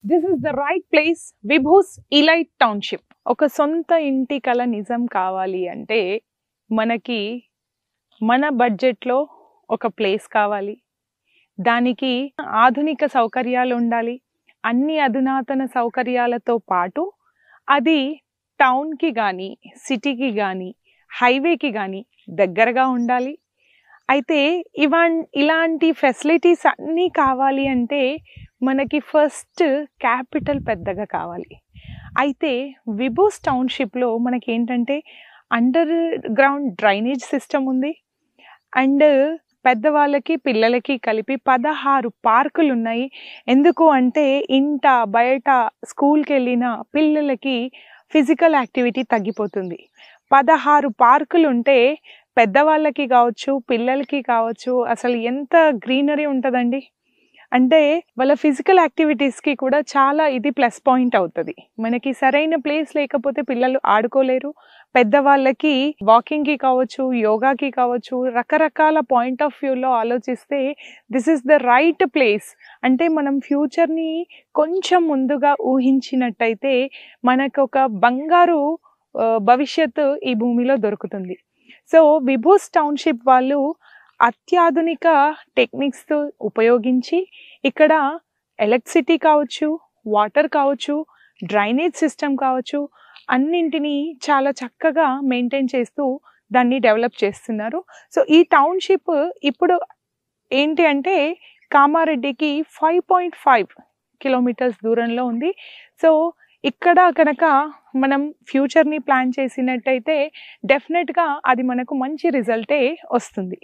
This is the right place, విభూస్ elite township. ఒక సొంత ఇంటి కల నిజం కావాలి అంటే మనకి మన బడ్జెట్లో ఒక ప్లేస్ కావాలి. దానికి ఆధునిక సౌకర్యాలు ఉండాలి. అన్ని అధునాతన సౌకర్యాలతో పాటు అది టౌన్కి కానీ, సిటీకి కానీ, హైవేకి కానీ దగ్గరగా ఉండాలి. అయితే ఇలాంటి ఫెసిలిటీస్ అన్నీ కావాలి అంటే మనకి ఫస్ట్ క్యాపిటల్ పెద్దగా కావాలి. అయితే విభూస్ టౌన్షిప్లో మనకి ఏంటంటే అండర్ గ్రౌండ్ డ్రైనేజ్ సిస్టమ్ ఉంది. అండ్ పెద్దవాళ్ళకి పిల్లలకి కలిపి 16 పార్కులు ఉన్నాయి. ఎందుకు అంటే ఇంట బయట స్కూల్కి వెళ్ళిన పిల్లలకి ఫిజికల్ యాక్టివిటీ తగ్గిపోతుంది. 16 పార్కులు ఉంటే పెద్దవాళ్ళకి కావచ్చు, పిల్లలకి కావచ్చు, అసలు ఎంత గ్రీనరీ ఉంటుందండి. అంటే వాళ్ళ ఫిజికల్ యాక్టివిటీస్కి కూడా చాలా ఇది ప్లస్ పాయింట్ అవుతుంది. మనకి సరైన ప్లేస్ లేకపోతే పిల్లలు ఆడుకోలేరు. పెద్దవాళ్ళకి వాకింగ్కి కావచ్చు, యోగాకి కావచ్చు, రకరకాల పాయింట్ ఆఫ్ వ్యూలో ఆలోచిస్తే this is the right place. అంటే మనం ఫ్యూచర్ని కొంచెం ముందుగా ఊహించినట్టయితే మనకు ఒక బంగారు భవిష్యత్తు ఈ భూమిలో దొరుకుతుంది. సో విభూస్ టౌన్షిప్ వాళ్ళు అత్యాధునిక టెక్నిక్స్తో ఉపయోగించి ఇక్కడ ఎలక్ట్రిసిటీ కావచ్చు, వాటర్ కావచ్చు, డ్రైనేజ్ సిస్టమ్ కావచ్చు, అన్నింటినీ చాలా చక్కగా మెయింటైన్ చేస్తూ దాన్ని డెవలప్ చేస్తున్నారు. సో ఈ టౌన్షిప్ ఇప్పుడు ఏంటి అంటే కామారెడ్డికి 5.5 కిలోమీటర్స్ దూరంలో ఉంది. సో ఇక్కడ కనుక మనం ఫ్యూచర్ని ప్లాన్ చేసినట్టయితే డెఫినెట్గా అది మనకు మంచి రిజల్టే వస్తుంది.